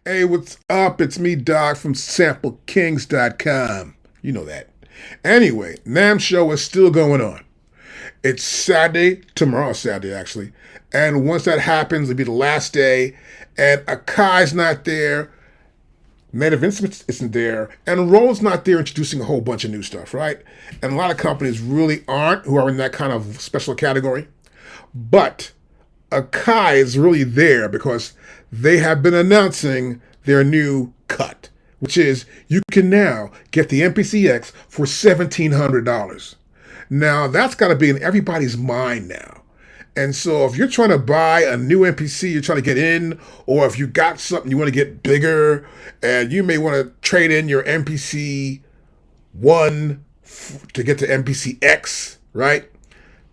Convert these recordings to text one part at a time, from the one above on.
Hey, what's up? It's me, Doc, from SampleKings.com. You know that. Anyway, NAMM show is still going on. It's Saturday, tomorrow's Saturday actually, and once that happens, it'll be the last day, and AKAI's not there, Native Instruments isn't there, and Roll's not there introducing a whole bunch of new stuff, right? And a lot of companies really aren't, who are in that kind of special category. But AKAI is really there because they have been announcing their new cut, which is you can now get the MPC X for $1,700. Now, that's got to be in everybody's mind now. And so if you're trying to buy a new MPC, you're trying to get in, or if you got something you want to get bigger, and you may want to trade in your MPC 1 to get to MPC X, right?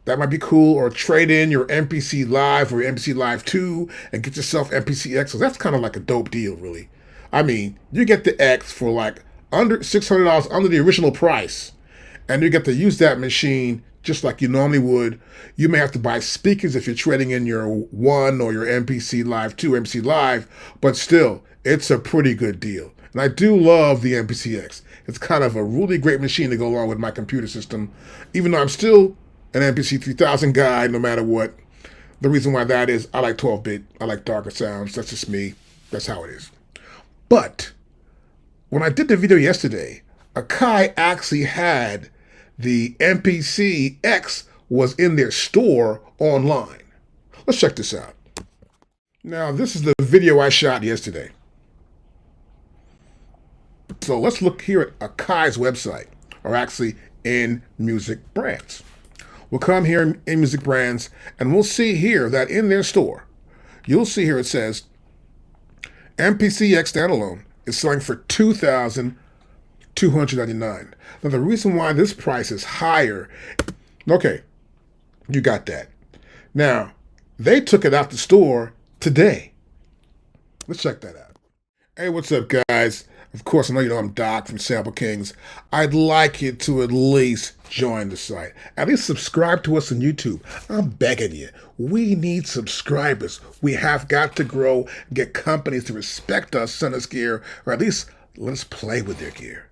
That might be cool. Or trade in your MPC Live or your MPC Live 2 and get yourself MPC X. So that's kind of like a dope deal, really. I mean, you get the X for like under $600 under the original price, and you get to use that machine just like you normally would. You may have to buy speakers if you're trading in your 1 or your MPC Live 2, MPC Live, but still, it's a pretty good deal. And I do love the MPC X. It's kind of a really great machine to go along with my computer system, even though I'm still an MPC 3000 guy no matter what. The reason why that is I like 12-bit, I like darker sounds, that's just me, that's how it is. But when I did the video yesterday, AKAI actually had the MPC X was in their store online. Let's check this out. Now, this is the video I shot yesterday. So let's look here at AKAI's website, or actually in Music Brands. We'll come here in Music Brands, and we'll see here that in their store, you'll see here it says MPC X standalone is selling for $2,299. Now, the reason why this price is higher, okay, you got that. Now, they took it out the store today. Let's check that out. Hey, what's up, guys? Of course, I know you know I'm Doc from Sample Kings. I'd like you to at least join the site. At least subscribe to us on YouTube. I'm begging you. We need subscribers. We have got to grow, get companies to respect us, send us gear, or at least let us play with their gear.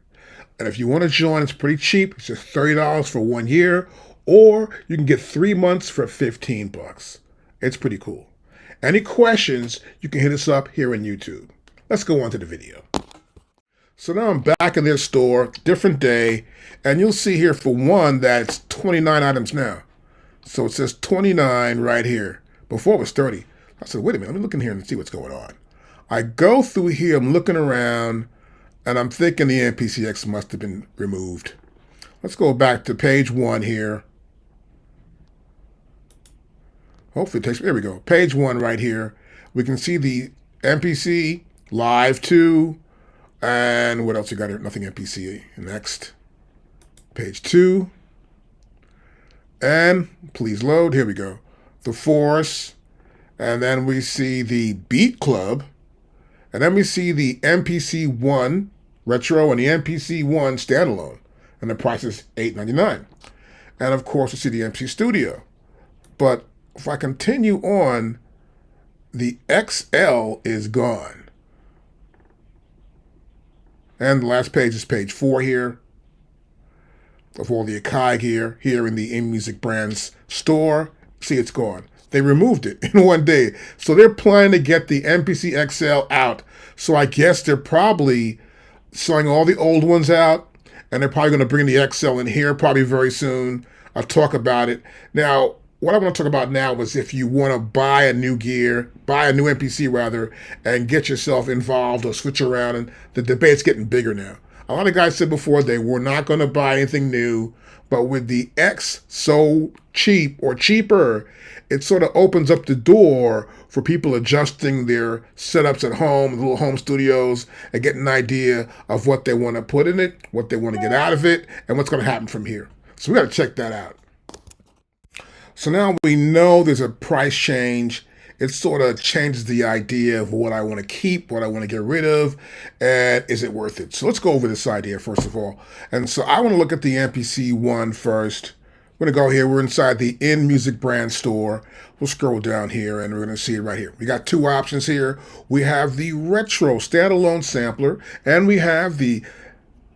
And if you want to join, it's pretty cheap. It's just $30 for 1 year, or you can get 3 months for $15. It's pretty cool. Any questions, you can hit us up here on YouTube. Let's go on to the video. So now I'm back in their store, different day, and you'll see here for one that it's 29 items now. So it says 29 right here. Before it was 30. I said, wait a minute, let me look in here and see what's going on. I go through here, I'm looking around, and I'm thinking the MPC X must have been removed. Let's go back to page 1 here. Hopefully it takes, there we go, page 1 right here. We can see the MPC Live 2, and what else you got here? Nothing MPC. Next. Page 2. And please load. Here we go. The Force. And then we see the Beat Club. And then we see the MPC 1 Retro and the MPC 1 Standalone. And the price is $8.99. And of course, we see the MPC Studio. But if I continue on, the XL is gone. And the last page is page 4 here of all the AKAI gear here in the Music Brands store. See, it's gone. They removed it in 1 day. So they're planning to get the MPC XL out. So I guess they're probably selling all the old ones out, and they're probably going to bring the XL in here probably very soon. I'll talk about it. Now, what I want to talk about now is if you want to buy a new gear, buy a new MPC rather, and get yourself involved or switch around, and the debate's getting bigger now. A lot of guys said before they were not going to buy anything new, but with the X so cheap or cheaper, it sort of opens up the door for people adjusting their setups at home, little home studios, and getting an idea of what they want to put in it, what they want to get out of it, and what's going to happen from here. So we got to check that out. So now we know there's a price change. It sort of changes the idea of what I want to keep, what I want to get rid of, and is it worth it? So let's go over this idea first of all. And so I want to look at the MPC 1 first, We're going to go here. We're inside the In Music brand store. We'll scroll down here and we're going to see it right here. We got two options here. We have the retro standalone sampler and we have the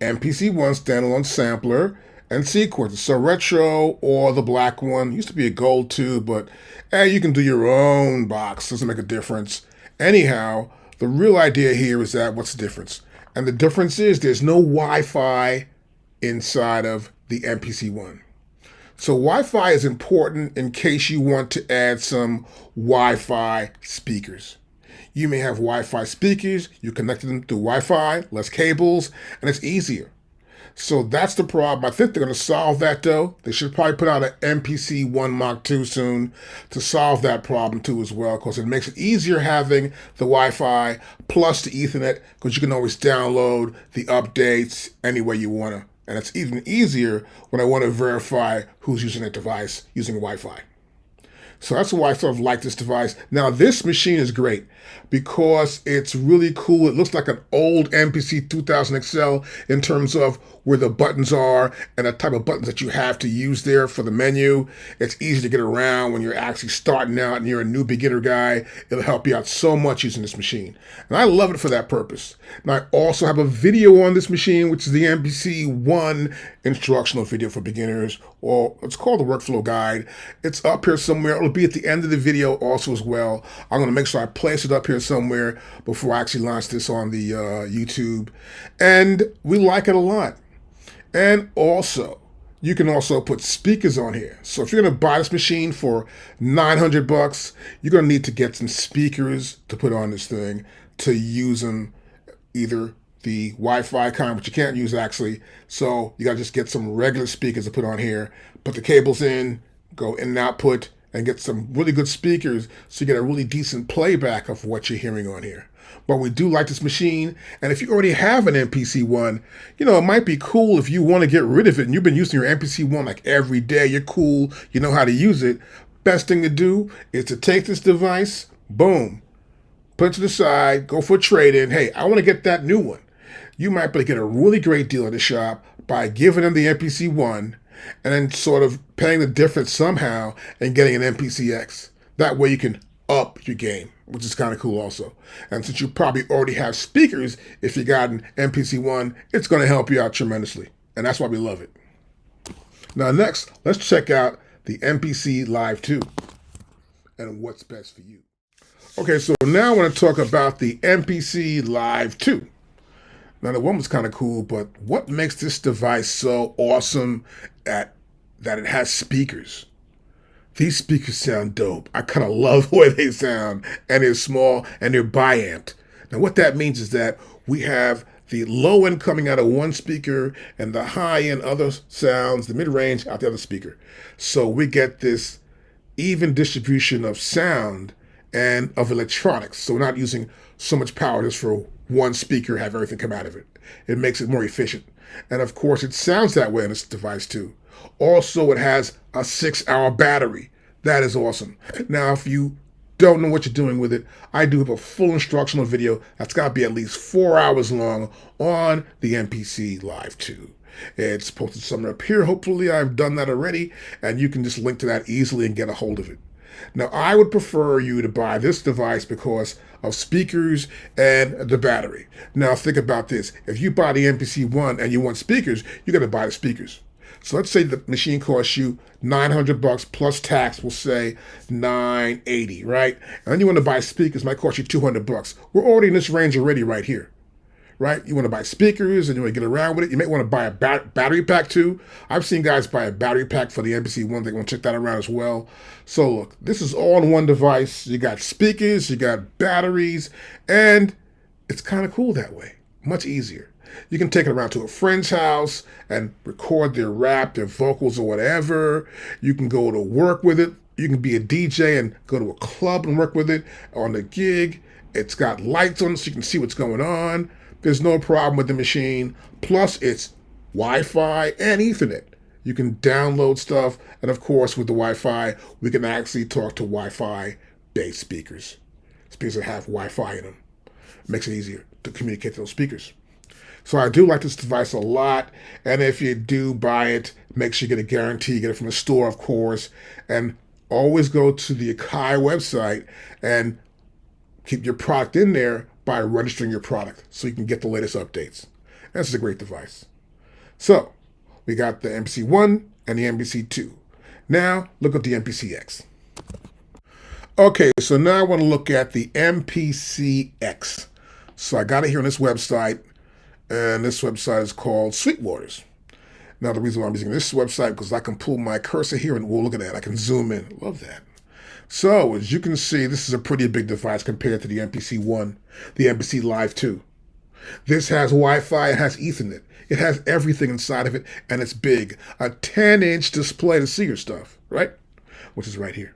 MPC One standalone sampler and sequencer. So retro or the black one. Used to be a gold too, but you can do your own box. Doesn't make a difference. Anyhow, the real idea here is that what's the difference? And the difference is there's no Wi-Fi inside of the MPC One. So Wi-Fi is important in case you want to add some Wi-Fi speakers. You may have Wi-Fi speakers, you connect them through Wi-Fi, less cables, and it's easier. So that's the problem. I think they're going to solve that though. They should probably put out an MPC 1 Mach 2 soon to solve that problem too as well, because it makes it easier having the Wi-Fi plus the Ethernet, because you can always download the updates any way you want to. And it's even easier when I want to verify who's using that device using Wi-Fi. So that's why I sort of like this device. Now, this machine is great because it's really cool. It looks like an old MPC 2000 XL in terms of where the buttons are and the type of buttons that you have to use there for the menu. It's easy to get around when you're actually starting out and you're a new beginner guy. It'll help you out so much using this machine. And I love it for that purpose. And I also have a video on this machine, which is the MPC 1 instructional video for beginners, or it's called the workflow guide. It's up here somewhere. It'll be at the end of the video also as well. I'm going to make sure I place it up here somewhere before I actually launch this on the YouTube. And we like it a lot. And also, you can also put speakers on here. So if you're going to buy this machine for $900, you're going to need to get some speakers to put on this thing to use them, either the Wi-Fi kind, which you can't use actually. So you got to just get some regular speakers to put on here, put the cables in, go in and output, and get some really good speakers so you get a really decent playback of what you're hearing on here. But we do like this machine, and if you already have an MPC One, you know, it might be cool if you want to get rid of it and you've been using your MPC One like every day, you're cool, you know how to use it. Best thing to do is to take this device, boom, put it to the side, go for a trade-in. Hey, I want to get that new one. You might be able to get a really great deal at the shop by giving them the MPC One and then sort of paying the difference somehow and getting an MPC X. That way you can up your game, which is kind of cool also. And since you probably already have speakers, if you got an MPC One, it's going to help you out tremendously. And that's why we love it. Now next, let's check out the MPC Live 2 and what's best for you. Okay, so now I want to talk about the MPC Live 2. Now the one was kind of cool, but what makes this device so awesome that it has speakers? These speakers sound dope. I kind of love the way they sound, and they're small and they're bi-amped. Now what that means is that we have the low end coming out of one speaker and the high end other sounds, the mid-range out the other speaker. So we get this even distribution of sound and of electronics. So we're not using so much power just for one speaker, have everything come out of it. It makes it more efficient. And of course, it sounds that way on this device too. Also, it has a 6-hour battery. That is awesome. Now, if you don't know what you're doing with it, I do have a full instructional video that's got to be at least 4 hours long on the MPC Live 2. It's posted somewhere up here. Hopefully, I've done that already, and you can just link to that easily and get a hold of it. Now, I would prefer you to buy this device because of speakers and the battery. Now, think about this. If you buy the MPC One and you want speakers, you got to buy the speakers. So let's say the machine costs you $900 plus tax, we'll say $980, right? And then you want to buy speakers, it might cost you $200. We're already in this range already right here, right? You want to buy speakers and you want to get around with it. You might want to buy a battery pack too. I've seen guys buy a battery pack for the MPC One. They want to check that around as well. So look, this is all in one device. You got speakers, you got batteries, and it's kind of cool that way. Much easier. You can take it around to a friend's house and record their rap, their vocals or whatever. You can go to work with it. You can be a DJ and go to a club and work with it on the gig. It's got lights on it so you can see what's going on. There's no problem with the machine. Plus, it's Wi-Fi and Ethernet. You can download stuff. And of course, with the Wi-Fi, we can actually talk to Wi-Fi-based speakers. Speakers that have Wi-Fi in them. It makes it easier to communicate to those speakers. So I do like this device a lot. And if you do buy it, make sure you get a guarantee. Get it from a store, of course. And always go to the AKAI website and keep your product in there by registering your product so you can get the latest updates. This is a great device. So we got the MPC 1 and the MPC 2. Now look at the MPC X. Okay, so now I want to look at the MPC X. So I got it here on this website, and this website is called Sweetwater's. Now the reason why I'm using this website because I can pull my cursor here and look at that. I can zoom in. Love that. So as you can see, this is a pretty big device compared to the MPC 1, the MPC Live 2. This has Wi-Fi, it has Ethernet. It has everything inside of it, and it's big. A 10-inch display to see your stuff, right? Which is right here.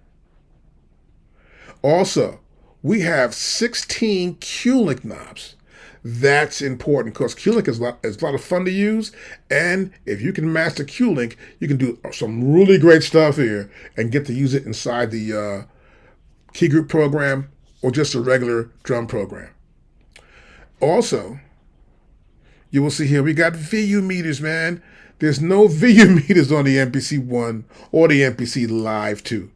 Also, we have 16 Q-Link knobs. That's important because Q-Link is a lot of fun to use, and if you can master Q-Link, you can do some really great stuff here and get to use it inside the key group program or just a regular drum program. Also, you will see here we got VU meters, man. There's no VU meters on the MPC 1 or the MPC Live 2.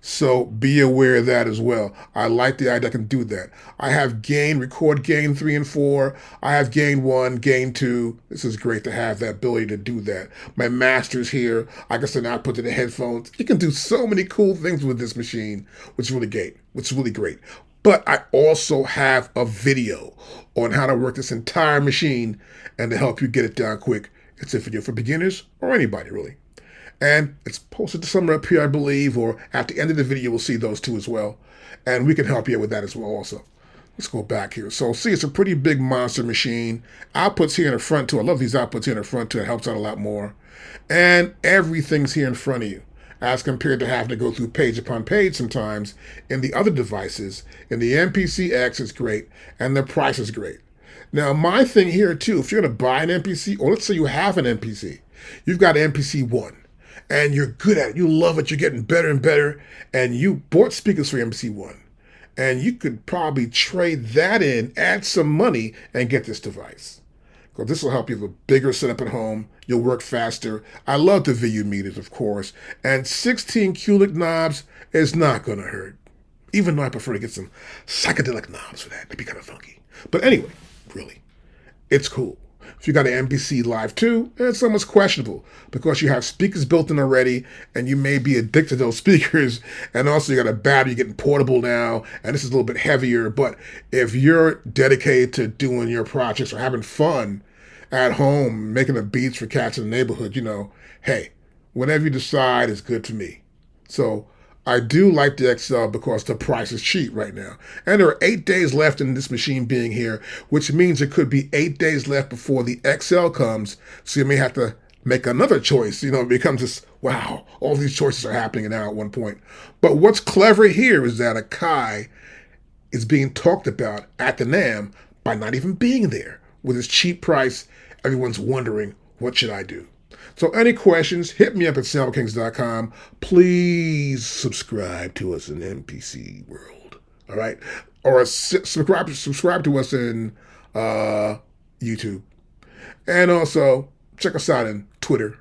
So be aware of that as well. I like the idea I can do that. I have gain, record gain 3 and 4. I have gain 1, gain 2. This is great to have that ability to do that. My master's here. I can send output to the headphones. You can do so many cool things with this machine, which is really great. But I also have a video on how to work this entire machine and to help you get it down quick. It's a video for beginners or anybody really. And it's posted somewhere up here, I believe, or at the end of the video, we'll see those two as well. And we can help you with that as well also. Let's go back here. So see, it's a pretty big monster machine. Outputs here in the front too. I love these outputs here in the front too. It helps out a lot more. And everything's here in front of you, as compared to having to go through page upon page sometimes in the other devices. In the MPC X, it's great, and the price is great. Now, my thing here too, if you're going to buy an MPC, or let's say you have an MPC, you've got an MPC 1, and you're good at it, you love it, you're getting better and better, and you bought speakers for MPC 1, and you could probably trade that in, add some money, and get this device. Because this will help you have a bigger setup at home, you'll work faster. I love the VU meters, of course, and 16 Q-Link knobs is not going to hurt. Even though I prefer to get some psychedelic knobs for that, they'd be kind of funky. But anyway, really, it's cool. If you got an MPC Live 2, it's almost questionable because you have speakers built in already and you may be addicted to those speakers. And also you got a battery getting portable now, and this is a little bit heavier. But if you're dedicated to doing your projects or having fun at home, making the beats for cats in the neighborhood, hey, whatever you decide is good for me. So I do like the XL because the price is cheap right now. And there are 8 days left in this machine being here, which means it could be 8 days left before the XL comes. So you may have to make another choice. It becomes this, wow, all these choices are happening now at one point. But what's clever here is that AKAI is being talked about at the NAMM by not even being there. With its cheap price, everyone's wondering, what should I do? So any questions, hit me up at samplekings.com. Please subscribe to us in MPC World, all right? Or subscribe to us in YouTube. And also, check us out on Twitter.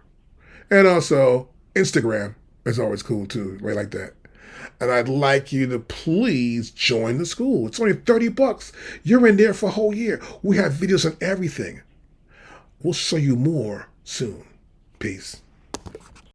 And also, Instagram is always cool too, right like that. And I'd like you to please join the school. It's only $30. You're in there for a whole year. We have videos on everything. We'll show you more soon. Peace.